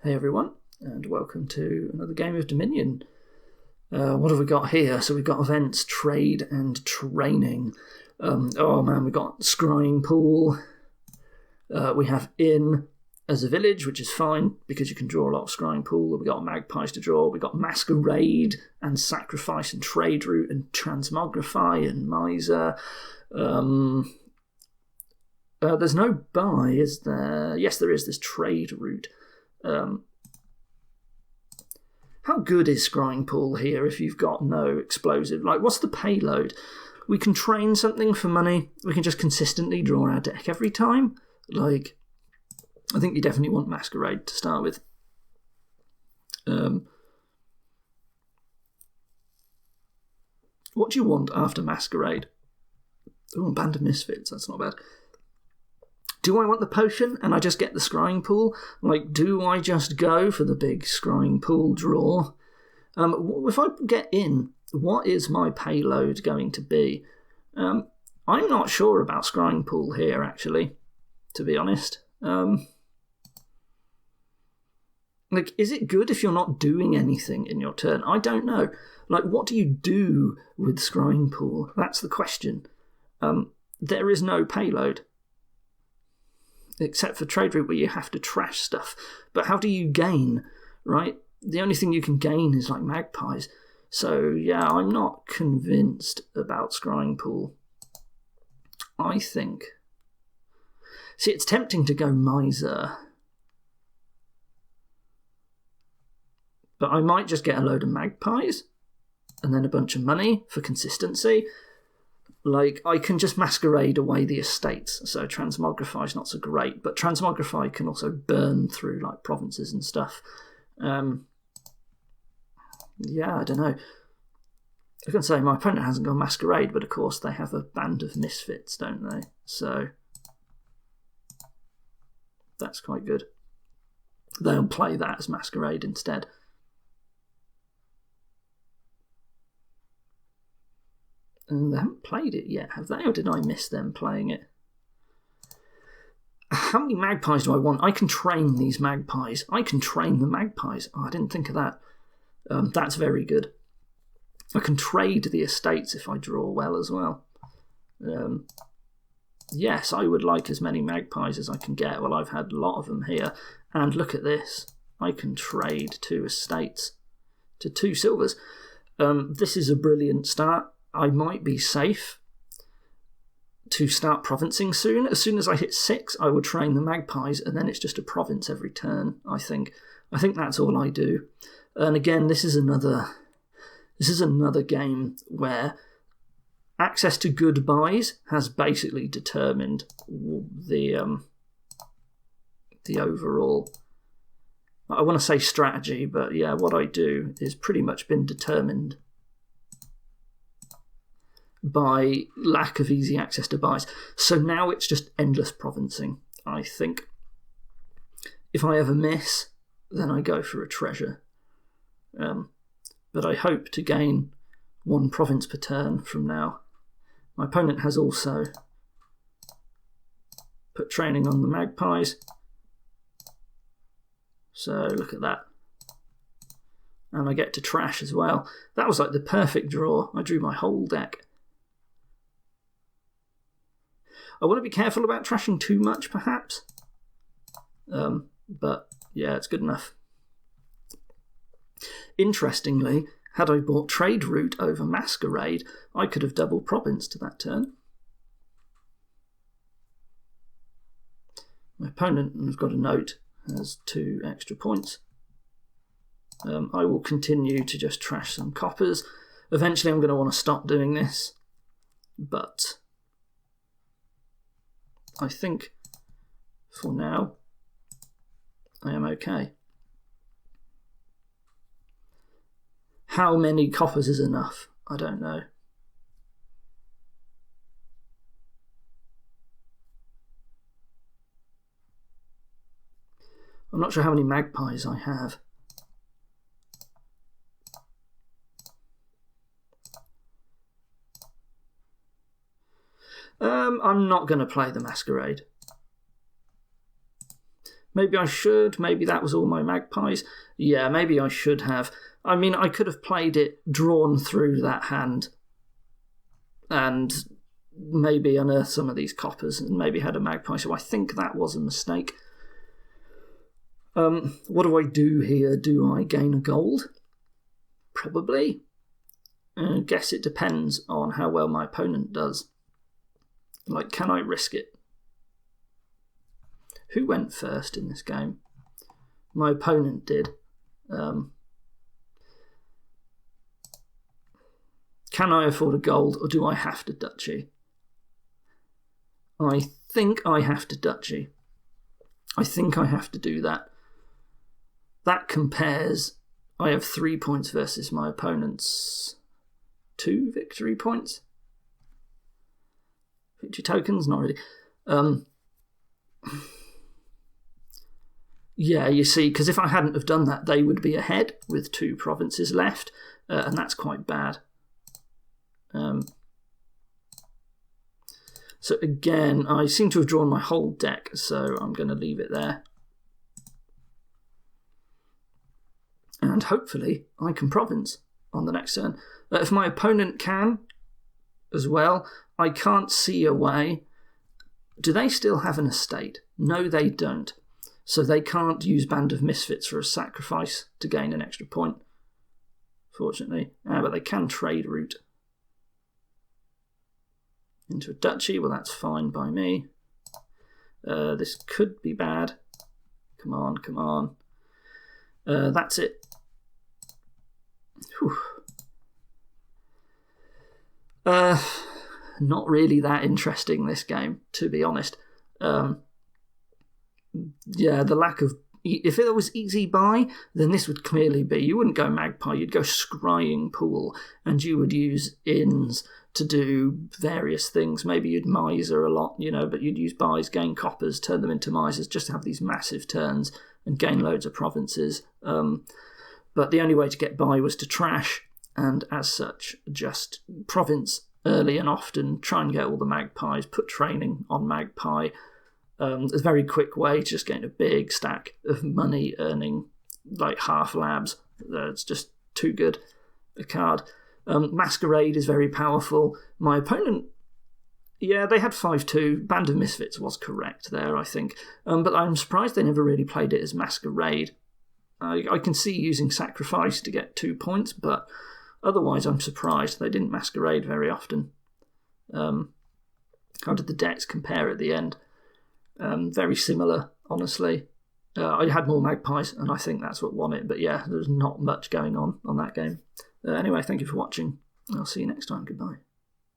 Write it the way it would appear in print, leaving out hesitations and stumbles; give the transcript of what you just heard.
Hey everyone, and welcome to another game of Dominion. What have we got here? So we've got events, trade, and training. Oh man, we've got Scrying Pool. We have Inn as a village, which is fine because you can draw a lot of Scrying Pool. We've got Magpies to draw. We've got Masquerade and Sacrifice and Trade Route and Transmogrify and Miser. There's no buy, is there? Yes, there is. There's Trade Route. How good is Scrying Pool here if you've got no explosive? Like, what's the payload? We can train something for money. We can just consistently draw our deck every time. Like, I think you definitely want Masquerade to start with. What do you want after Masquerade? Oh, Band of Misfits, that's not bad. Do I want the potion and I just get the Scrying Pool? Like, do I just go for the big Scrying Pool draw? If I get in, what is my payload going to be? I'm not sure about Scrying Pool here, actually, to be honest. Like, is it good if you're not doing anything in your turn? I don't know. Like, what do you do with Scrying Pool? That's the question. There is no payload. Except for Trade Route where you have to trash stuff. But how do you gain, right? The only thing you can gain is like Magpies. So yeah, I'm not convinced about Scrying Pool. I think... See, it's tempting to go Miser. But I might just get a load of Magpies and then a bunch of money for consistency. Like, I can just Masquerade away the estates, so Transmogrify is not so great, but Transmogrify can also burn through, like, provinces and stuff. Yeah, I don't know. I can say my opponent hasn't gone Masquerade, but of course they have a Band of Misfits, don't they? So, that's quite good. They'll play that as Masquerade instead. And they haven't played it yet, have they? Or did I miss them playing it? How many Magpies do I want? I can train these Magpies. I can train the Magpies. Oh, I didn't think of that. That's very good. I can trade the estates if I draw well as well. Yes, I would like as many Magpies as I can get. Well, I've had a lot of them here. And look at this. I can trade 2 estates to 2 silvers. This is a brilliant start. I might be safe to start provincing soon. As soon as I hit 6, I would train the Magpies, and then it's just a province every turn, I think. I think that's all I do. And again, this is another game where access to good buys has basically determined the overall... I want to say strategy, but yeah, what I do is pretty much been determined by lack of easy access to buys. So now it's just endless provincing, I think. If I ever miss, then I go for a treasure. But I hope to gain 1 province per turn from now. My opponent has also put training on the Magpies. So look at that. And I get to trash as well. That was like the perfect draw. I drew my whole deck. I want to be careful about trashing too much, perhaps. But, yeah, it's good enough. Interestingly, had I bought Trade Route over Masquerade, I could have double province to that turn. My opponent, I've got a note, has 2 extra points. I will continue to just trash some coppers. Eventually I'm going to want to stop doing this. But I think, for now, I am okay. How many coppers is enough? I don't know. I'm not sure how many Magpies I have. I'm not going to play the Masquerade. Maybe I should. Maybe that was all my magpies. Yeah, maybe I should have. I mean, I could have played it, drawn through that hand, and maybe unearthed some of these coppers and maybe had a magpie. So I think that was a mistake. What do I do here? Do I gain a gold? Probably. I guess it depends on how well my opponent does. Like, can I risk it? Who went first in this game? My opponent did. Can I afford a gold, or do I have to duchy? I think I have to duchy. I think I have to do that. That compares... I have 3 points versus my opponent's 2 victory points. Victory tokens? Not really. Yeah, you see, because if I hadn't have done that, they would be ahead with 2 provinces left, and that's quite bad. So again, I seem to have drawn my whole deck, so I'm going to leave it there. And hopefully I can province on the next turn. If my opponent can as well, I can't see a way. Do they still have an estate? No, they don't. So they can't use Band of Misfits for a sacrifice to gain an extra point, fortunately. But they can trade route into a duchy. Well, that's fine by me. This could be bad. Come on, come on. That's it. Whew. Not really that interesting, this game, to be honest. Yeah, the lack of... If it was easy buy, then this would clearly be... You wouldn't go Magpie, you'd go Scrying Pool, and you would use inns to do various things. Maybe you'd miser a lot, but you'd use buys, gain coppers, turn them into misers, just to have these massive turns and gain loads of provinces. But the only way to get by was to trash, and as such, just province early and often, try and get all the magpies, put training on magpie. It's a very quick way to just getting a big stack of money, earning like half labs. It's just too good a card. Masquerade is very powerful. My opponent, yeah, they had 5-2. Band of Misfits was correct there, I think. But I'm surprised they never really played it as Masquerade. I can see using Sacrifice to get 2 points, but otherwise I'm surprised they didn't Masquerade very often. How did the decks compare at the end? Very similar, honestly. I had more magpies, and I think that's what won it. But yeah, there's not much going on that game. Anyway, thank you for watching. I'll see you next time. Goodbye.